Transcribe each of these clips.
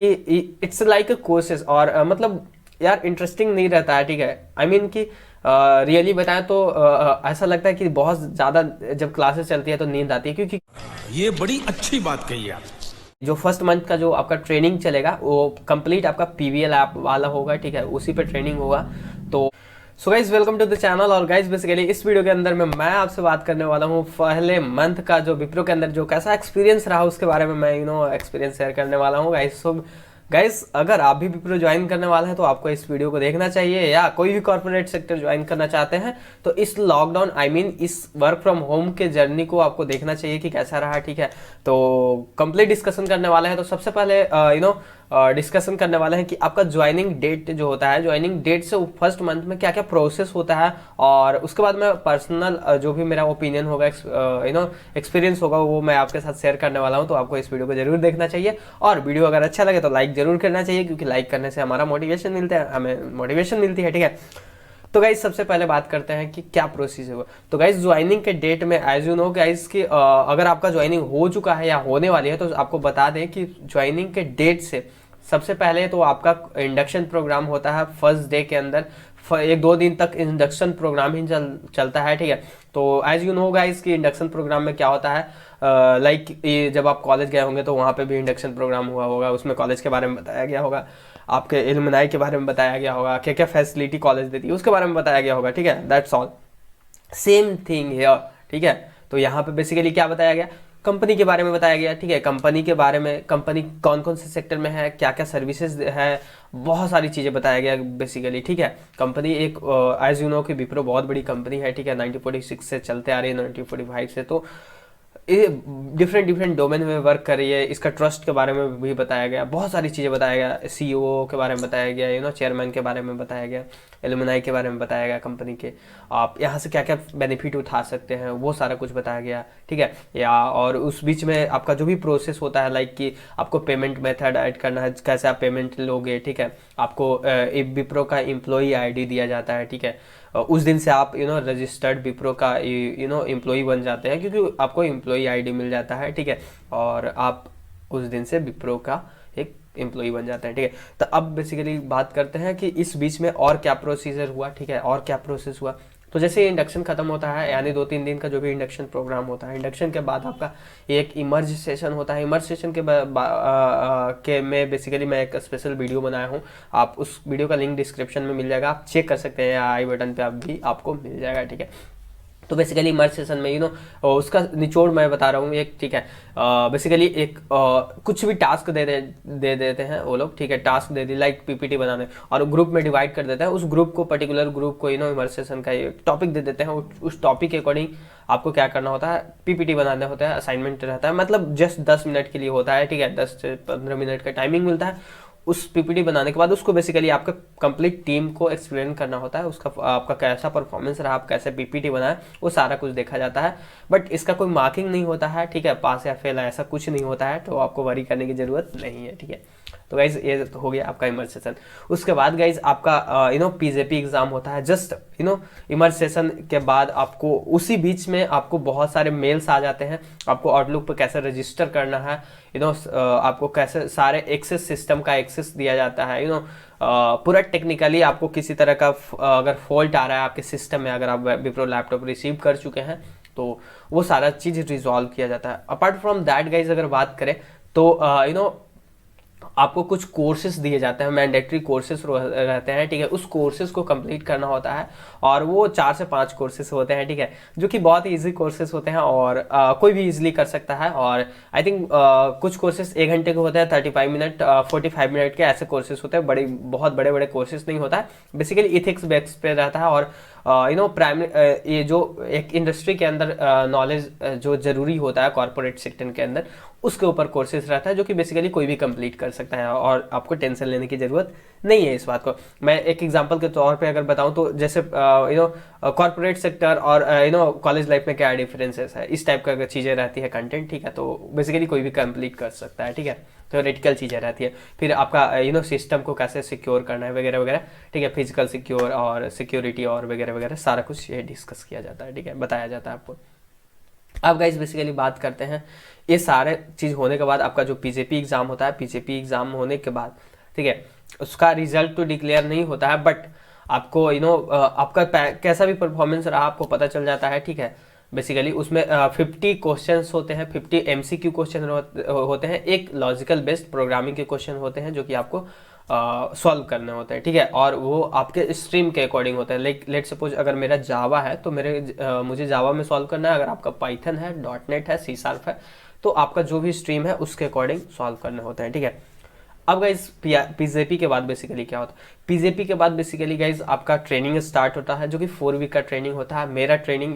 It's like a courses और मतलब यार इंटरेस्टिंग नहीं रहता है, ठीक है। आई मीन कि रियली बताएं तो ऐसा लगता है कि बहुत ज़्यादा जब क्लासेस चलती है तो नींद आती है, क्योंकि ये बड़ी अच्छी बात कही आप। जो फर्स्ट मंथ का जो आपका ट्रेनिंग चलेगा वो कंप्लीट आपका पीवीएल ऐप वाला होगा, ठीक है, उसी पे ट्रेनिंग होगा। तो so guys welcome to the channel. और गाइज बेसिकली इस वीडियो के अंदर में मैं आपसे बात करने वाला हूँ पहले मंथ का जो विप्रो के अंदर जो कैसा एक्सपीरियंस रहा उसके बारे में मैं एक्सपीरियंस शेयर करने वाला हूँ गाइज। सो गाइज अगर आप भी विप्रो ज्वाइन करने वाले हैं तो आपको इस वीडियो को देखना चाहिए, या कोई भी कॉर्पोरेट सेक्टर ज्वाइन करना चाहते हैं तो इस लॉकडाउन आई मीन इस वर्क फ्रॉम होम के जर्नी को आपको देखना चाहिए कि कैसा रहा, ठीक है। तो कंप्लीट डिस्कशन करने वाले हैं। तो सबसे पहले डिस्कशन करने वाले हैं कि आपका ज्वाइनिंग डेट जो होता है, ज्वाइनिंग डेट से फर्स्ट मंथ में क्या क्या प्रोसेस होता है, और उसके बाद में पर्सनल जो भी मेरा ओपिनियन होगा, एक्सपीरियंस होगा, वो मैं आपके साथ शेयर करने वाला हूँ। तो आपको इस वीडियो को जरूर देखना चाहिए, और वीडियो अगर अच्छा लगे तो लाइक जरूर करना चाहिए, क्योंकि लाइक करने से हमारा मोटिवेशन मिलता है, हमें मोटिवेशन मिलती है, ठीक है। तो गाइज सबसे पहले बात करते हैं कि क्या प्रोसीजर होगा। तो गाइज ज्वाइनिंग के डेट में एज यू नो गाइज कि अगर आपका ज्वाइनिंग हो चुका है या होने वाली है तो आपको बता दें कि ज्वाइनिंग के डेट से सबसे पहले तो आपका इंडक्शन प्रोग्राम होता है फर्स्ट डे के अंदर। एक दो दिन तक इंडक्शन प्रोग्राम ही चलता है, ठीक है। तो एज यू नो गाइज कि इंडक्शन प्रोग्राम में क्या होता है, लाइक जब आप कॉलेज गए होंगे तो वहाँ पे भी इंडक्शन प्रोग्राम हुआ होगा, उसमें कॉलेज के बारे में बताया गया होगा, आपके एलुमनाई के बारे में बताया गया होगा, क्या क्या फैसिलिटी कॉलेज देती है उसके बारे में बताया गया होगा, ठीक है। That's all, same thing here, ठीक है। तो यहाँ पे बेसिकली क्या बताया गया, कंपनी के बारे में बताया गया, ठीक है। कंपनी के बारे में, कंपनी कौन कौन से सेक्टर में है, क्या क्या सर्विसेज है, बहुत सारी चीज़ें बताया गया बेसिकली, ठीक है। कंपनी एक एज यू नो कि विप्रो बहुत बड़ी कंपनी है, ठीक है, 1946 से चलते आ रही है, 1945 से। तो ये डिफरेंट डिफरेंट डोमेन में वर्क कर रही है। इसका ट्रस्ट के बारे में भी बताया गया, बहुत सारी चीज़ें बताया गया, सीईओ के बारे में बताया गया, चेयरमैन के बारे में बताया गया, एलुमनाई के बारे में बताया गया, कंपनी के आप यहाँ से क्या क्या बेनिफिट उठा सकते हैं वो सारा कुछ बताया गया, ठीक है। या और उस बीच में आपका जो भी प्रोसेस होता है, लाइक कि आपको पेमेंट मेथड ऐड करना है, कैसे आप पेमेंट लोगे, ठीक है। आपको विप्रो का एम्प्लॉई आईडी दिया जाता है, ठीक है। उस दिन से आप रजिस्टर्ड विप्रो का एम्प्लॉई बन जाते हैं, क्योंकि आपको एम्प्लॉई आईडी मिल जाता है, ठीक है। और आप उस दिन से विप्रो का एक एम्प्लॉई बन जाते हैं, ठीक है। तो अब बेसिकली बात करते हैं कि इस बीच में और क्या प्रोसीजर हुआ, ठीक है, और क्या प्रोसेस हुआ। तो जैसे इंडक्शन खत्म होता है, यानी 2-3 दिन का जो भी इंडक्शन प्रोग्राम होता है, इंडक्शन के बाद आपका एक इमर्ज सेशन होता है। इमर्ज सेशन के में बेसिकली मैं एक स्पेशल वीडियो बनाया हूँ, आप उस वीडियो का लिंक डिस्क्रिप्शन में मिल जाएगा, आप चेक कर सकते हैं, या आई बटन पे आप भी आपको मिल जाएगा, ठीक है। तो बेसिकली इमर्ज सेशन में उसका निचोड़ मैं बता रहा हूँ एक, ठीक है। बेसिकली एक कुछ भी टास्क दे देते हैं वो लोग, ठीक है। टास्क दे दी लाइक पीपीटी बनाने, और ग्रुप में डिवाइड कर देते हैं, उस ग्रुप को, पर्टिकुलर ग्रुप को इमर्ज सेशन का एक टॉपिक दे देते हैं। उस टॉपिक के अकॉर्डिंग आपको क्या करना होता है, पीपीटी बनाने होता है, असाइनमेंट रहता है, मतलब जस्ट 10 मिनट के लिए होता है, ठीक है। 10 से 15 मिनट का टाइमिंग मिलता है। उस पीपीटी बनाने के बाद उसको बेसिकली आपका कंप्लीट टीम को एक्सप्लेन करना होता है, उसका आपका कैसा परफॉर्मेंस रहा, आप कैसे पीपीटी बनाए, वो सारा कुछ देखा जाता है। बट इसका कोई मार्किंग नहीं होता है, ठीक है, पास या फेल ऐसा कुछ नहीं होता है, तो आपको वरी करने की जरूरत नहीं है, ठीक है। तो गाइज ये तो हो गया आपका इमर्ज सेशन। उसके बाद गाइज आपका पीजेपी एग्जाम होता है। जस्ट इमर्ज सेशन के बाद आपको उसी बीच में आपको बहुत सारे मेल्स आ जाते हैं, आपको आउटलुक पर कैसे रजिस्टर करना है, आपको कैसे सारे एक्सेस सिस्टम का एक्सेस दिया जाता है, पूरा टेक्निकली आपको किसी तरह का अगर फॉल्ट आ रहा है आपके सिस्टम में, अगर आप विप्रो लैपटॉप रिसीव कर चुके हैं तो वो सारा चीज़ रिजॉल्व किया जाता है। अपार्ट फ्रॉम दैट गाइज अगर बात करें तो आपको कुछ कोर्सेज दिए जाते हैं, मैंडेटरी कोर्सेज रहते हैं, ठीक है। उस कोर्सेज को कंप्लीट करना होता है, और वो 4 से 5 कोर्सेज होते हैं, ठीक है, जो कि बहुत ही ईजी कोर्सेज होते हैं, और कोई भी इजीली कर सकता है। और आई थिंक कुछ कोर्सेज 1 घंटे के होते हैं, 35 मिनट 45 मिनट के ऐसे कोर्सेज होते हैं, बहुत बड़े बड़े कोर्सेज नहीं होता है। बेसिकली इथिक्स बेस पे रहता है, और प्राइमरी ये जो एक इंडस्ट्री के अंदर नॉलेज जो जरूरी होता है कॉर्पोरेट सेक्टर के अंदर, उसके ऊपर कोर्सेज रहता है, जो कि बेसिकली कोई भी कंप्लीट कर सकता है, और आपको टेंशन लेने की ज़रूरत नहीं है इस बात को। मैं एक एग्जांपल के तौर पे अगर बताऊं तो जैसे कॉर्पोरेट सेक्टर और कॉलेज लाइफ में क्या डिफरेंसेस है, इस टाइप का चीज़ें रहती है कंटेंट, ठीक है। तो बेसिकली कोई भी कंप्लीट कर सकता है, ठीक है। थ्योरेटिकल चीज़ें रहती है, फिर आपका सिस्टम को कैसे सिक्योर करना है वगैरह वगैरह, ठीक है। फिजिकल सिक्योर और सिक्योरिटी और वगैरह वगैरह सारा कुछ ये डिस्कस किया जाता है, ठीक है, बताया जाता है आपको। अब गाइस बेसिकली बात करते हैं, ये सारे चीज़ होने के बाद आपका जो पीजेपी एग्ज़ाम होता है, पीजेपी एग्ज़ाम होने के बाद ठीक है, उसका रिजल्ट तो डिक्लेयर नहीं होता है, बट आपको आपका कैसा भी परफॉर्मेंस रहा आपको पता चल जाता है। ठीक है, बेसिकली उसमें 50 क्वेश्चंस होते हैं, 50 एमसीक्यू क्वेश्चन होते हैं, एक लॉजिकल बेस्ड प्रोग्रामिंग के क्वेश्चन होते हैं जो कि आपको सॉल्व करने होते हैं। ठीक है, और वो आपके स्ट्रीम के अकॉर्डिंग होते हैं। लाइक लेट सपोज अगर मेरा जावा है तो मुझे जावा में सॉल्व करना है, अगर आपका पाइथन है, डॉटनेट है, सी शार्प है, तो आपका जो भी स्ट्रीम है उसके अकॉर्डिंग सॉल्व करने होते हैं। ठीक है, अब गाइज पीजेपी के बाद बेसिकली क्या होता है, पीजेपी के बाद बेसिकली गाइज आपका ट्रेनिंग स्टार्ट होता है जो कि 4 वीक का ट्रेनिंग होता है। मेरा ट्रेनिंग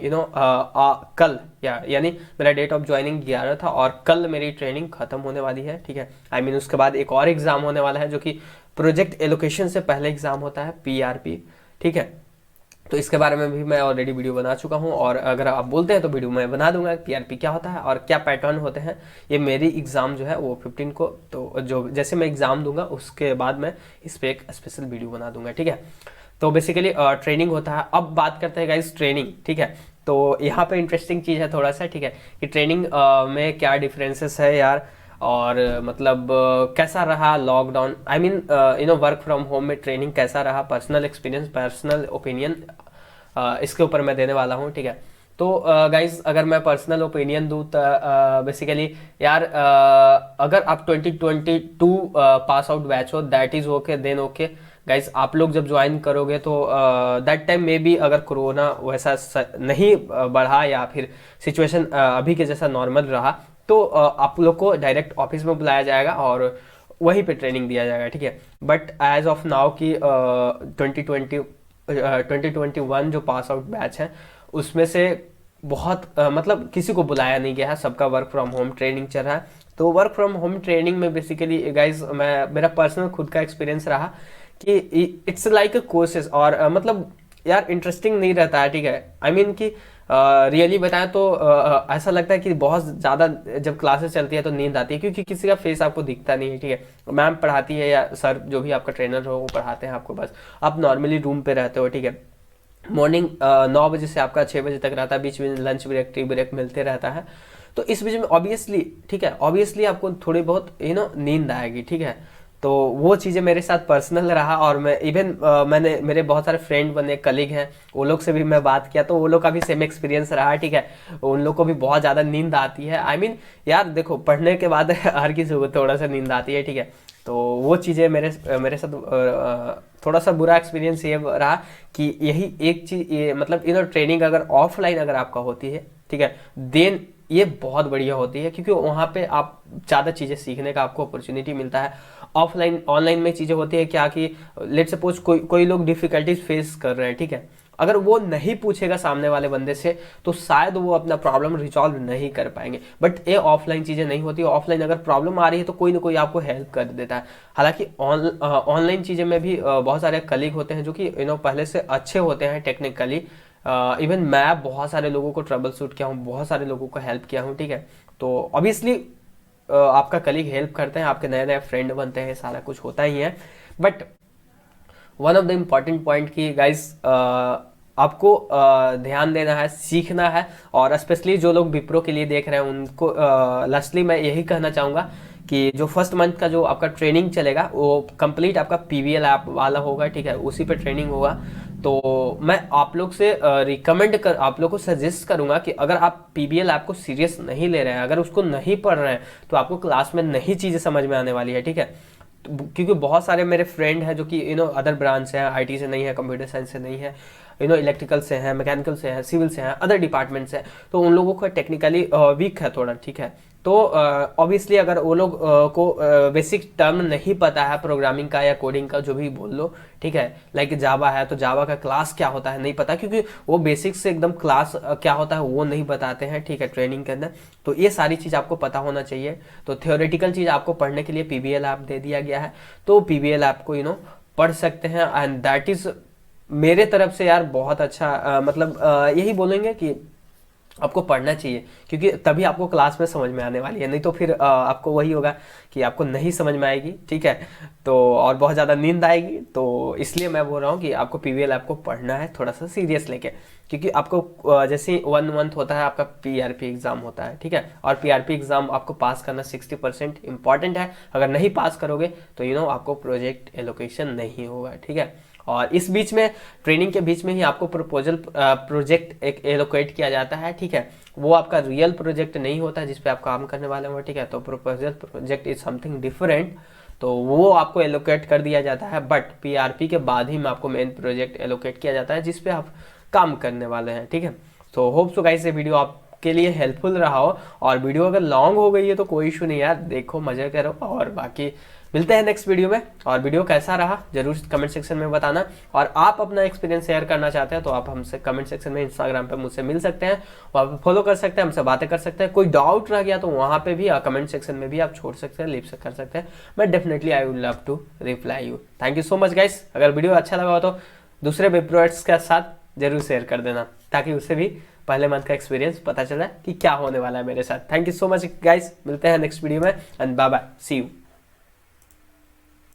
कल यानी मेरा डेट ऑफ ज्वाइनिंग 11 था और कल मेरी ट्रेनिंग खत्म होने वाली है। ठीक है, आई मीन उसके बाद एक और एग्जाम होने वाला है जो कि प्रोजेक्ट एलोकेशन से पहले एग्जाम होता है, पीआरपी। ठीक है, तो इसके बारे में भी मैं ऑलरेडी वीडियो बना चुका हूँ, और अगर आप बोलते हैं तो वीडियो मैं बना दूंगा पीआरपी क्या होता है और क्या पैटर्न होते हैं। ये मेरी एग्ज़ाम जो है वो 15 को, तो जो जैसे मैं एग्ज़ाम दूंगा उसके बाद मैं इस पर एक स्पेशल वीडियो बना दूंगा। ठीक है, तो बेसिकली ट्रेनिंग होता है। अब बात करते हैं गाइस ट्रेनिंग। ठीक है, तो यहाँ पे इंटरेस्टिंग चीज़ है थोड़ा सा। ठीक है, कि ट्रेनिंग में क्या डिफरेंसेस है यार, और मतलब कैसा रहा lockdown, I mean work from home में ट्रेनिंग कैसा रहा, पर्सनल एक्सपीरियंस, पर्सनल ओपिनियन इसके ऊपर मैं देने वाला हूँ। ठीक है, तो गाइज अगर मैं पर्सनल ओपिनियन दूँ तो बेसिकली यार अगर आप 2022 पास आउट बैच हो, that is okay, then okay guys. आप लोग जब ज्वाइन करोगे तो दैट टाइम में भी अगर कोरोना वैसा नहीं बढ़ा या फिर सिचुएशन अभी के जैसा नॉर्मल रहा, तो आप लोग को डायरेक्ट ऑफिस में बुलाया जाएगा और वहीं पे ट्रेनिंग दिया जाएगा। ठीक है, बट एज ऑफ नाउ की 2021 जो पास आउट बैच है उसमें से बहुत मतलब किसी को बुलाया नहीं गया है, सबका वर्क फ्रॉम होम ट्रेनिंग चल रहा है। तो वर्क फ्रॉम होम ट्रेनिंग में बेसिकली गाइज मेरा पर्सनल खुद का एक्सपीरियंस रहा कि इट्स लाइक अ कोर्सेज, और मतलब यार इंटरेस्टिंग नहीं रहता है। ठीक है, आई मीन कि रियली बताएं तो ऐसा लगता है कि बहुत ज़्यादा जब क्लासेस चलती है तो नींद आती है, क्योंकि किसी का फेस आपको दिखता नहीं है। ठीक है, मैम पढ़ाती है या सर जो भी आपका ट्रेनर हो वो पढ़ाते हैं आपको, बस आप नॉर्मली रूम पे रहते हो। ठीक है, मॉर्निंग 9 बजे से आपका 6 बजे तक रहता है, बीच में लंच ब्रेक, टी ब्रेक मिलते रहता है। तो इस बीच में ऑब्वियसली, ठीक है, ऑब्वियसली आपको थोड़ी बहुत नींद आएगी। ठीक है, तो वो चीज़ें मेरे साथ पर्सनल रहा, और मैं इवन मैंने मेरे बहुत सारे फ्रेंड बने, कलीग हैं, वो लोग से भी मैं बात किया तो वो लोग का भी सेम एक्सपीरियंस रहा। ठीक है, उन लोग को भी बहुत ज़्यादा नींद आती है। आई मीन यार देखो, पढ़ने के बाद हर किसी को थोड़ा सा नींद आती है। ठीक है, तो वो चीज़ें मेरे साथ थोड़ा सा बुरा एक्सपीरियंस ये रहा कि यही एक चीज़, ये मतलब ट्रेनिंग अगर ऑफलाइन अगर आपका होती है, ठीक है, देन ये बहुत बढ़िया होती है, क्योंकि वहाँ पे आप ज़्यादा चीज़ें सीखने का आपको अपॉर्चुनिटी मिलता है। ऑफलाइन ऑनलाइन में चीज़ें होती है क्या कि लेट सपोज कोई लोग डिफिकल्टीज फेस कर रहे हैं। ठीक है, अगर वो नहीं पूछेगा सामने वाले बंदे से तो शायद वो अपना प्रॉब्लम रिजॉल्व नहीं कर पाएंगे, बट ये ऑफलाइन चीज़ें नहीं होती। ऑफलाइन अगर प्रॉब्लम आ रही है तो कोई ना कोई आपको हेल्प कर देता है। हालांकि ऑनलाइन चीज़ें में भी बहुत सारे कलीग होते हैं जो कि पहले से अच्छे होते हैं टेक्निकली। इवन मैं बहुत सारे लोगों को ट्रबल शूट किया हूँ, बहुत सारे लोगों को हेल्प किया हूँ। ठीक है, तो ऑब्वियसली आपका कलीग हेल्प करते हैं, आपके नए नए फ्रेंड बनते हैं, सारा कुछ होता ही है। But one of the important point की गाइस आपको ध्यान देना है, सीखना है, और स्पेशली जो लोग विप्रो के लिए देख रहे हैं उनको लास्टली मैं यही कहना चाहूँगा कि जो फर्स्ट मंथ का जो आपका ट्रेनिंग चलेगा वो कंप्लीट आपका पीवीएल ऐप वाला होगा। ठीक है, उसी पे ट्रेनिंग होगा। तो मैं आप लोग से आप लोग को सजेस्ट करूंगा कि अगर आप पीबीएल ऐप को सीरियस नहीं ले रहे हैं, अगर उसको नहीं पढ़ रहे हैं, तो आपको क्लास में नहीं चीज़ें समझ में आने वाली है। ठीक है, क्योंकि बहुत सारे मेरे फ्रेंड हैं जो कि अदर ब्रांच से हैं, आईटी से नहीं है, कंप्यूटर साइंस से नहीं है, इलेक्ट्रिकल से हैं, मैकेनिकल से हैं, सिविल से हैं, अदर डिपार्टमेंट से, तो उन लोगों को टेक्निकली वीक है थोड़ा। ठीक है, तो ऑब्वियसली अगर वो लोग को बेसिक टर्म नहीं पता है प्रोग्रामिंग का या कोडिंग का, जो भी बोल लो, ठीक है, लाइक जावा है तो जावा का क्लास क्या होता है नहीं पता, क्योंकि वो बेसिक से एकदम क्लास क्या होता है वो नहीं बताते हैं। ठीक है, ट्रेनिंग के अंदर तो ये सारी चीज़ आपको पता होना चाहिए। तो थियोरेटिकल चीज़ आपको पढ़ने के लिए पीबीएल ऐप दे दिया गया है, तो पीबीएल ऐप को पढ़ सकते हैं, एंड दैट इज़ मेरे तरफ से यार बहुत अच्छा। मतलब यही बोलेंगे कि आपको पढ़ना चाहिए, क्योंकि तभी आपको क्लास में समझ में आने वाली है, नहीं तो फिर आपको वही होगा कि आपको नहीं समझ में आएगी, ठीक है, तो और बहुत ज़्यादा नींद आएगी। तो इसलिए मैं बोल रहा हूँ कि आपको पीवीएल आपको पढ़ना है थोड़ा सा सीरियस लेके, क्योंकि आपको जैसे 1 मंथ होता है आपका पीआरपी एग्ज़ाम होता है, ठीक है, और पीआरपी एग्ज़ाम आपको पास करना 60% इंपॉर्टेंट है। अगर नहीं पास करोगे तो आपको प्रोजेक्ट एलोकेशन नहीं होगा, ठीक है। और इस बीच में ट्रेनिंग के बीच में ही आपको प्रोजेक्ट एक एलोकेट किया जाता है, ठीक है। वो आपका रियल प्रोजेक्ट नहीं होता जिस पे आप काम करने वाले हो, ठीक है। तो proposal project is something different, तो वो आपको एलोकेट कर दिया जाता है, बट पीआरपी के बाद ही में आपको मेन प्रोजेक्ट एलोकेट किया जाता है जिस पे आप काम करने वाले हैं, ठीक है। तो होप सो गाइस ये वीडियो आपके लिए हेल्पफुल रहा हो, और वीडियो अगर लॉन्ग हो गई है तो कोई इशू नहीं यार, देखो मजे करो, और बाकी मिलते हैं नेक्स्ट वीडियो में। और वीडियो कैसा रहा जरूर कमेंट सेक्शन में बताना, और आप अपना एक्सपीरियंस शेयर करना चाहते हैं तो आप हमसे कमेंट सेक्शन में इंस्टाग्राम पे मुझसे मिल सकते हैं, वहाँ पे फॉलो कर सकते हैं, हमसे बातें कर सकते हैं। कोई डाउट रह गया तो वहाँ पे भी कमेंट सेक्शन में भी आप छोड़ सकते हैं, लीव से कर सकते हैं। मैं definitely I would love to reply you. Thank you so much guys. अगर वीडियो अच्छा लगा हो तो दूसरे वेबप्रोवाइडर्स के साथ जरूर शेयर कर देना, ताकि उससे भी पहले मंथ का एक्सपीरियंस पता चला कि क्या होने वाला है मेरे साथ। Thank you so much guys, मिलते हैं नेक्स्ट वीडियो में, and bye bye, see you.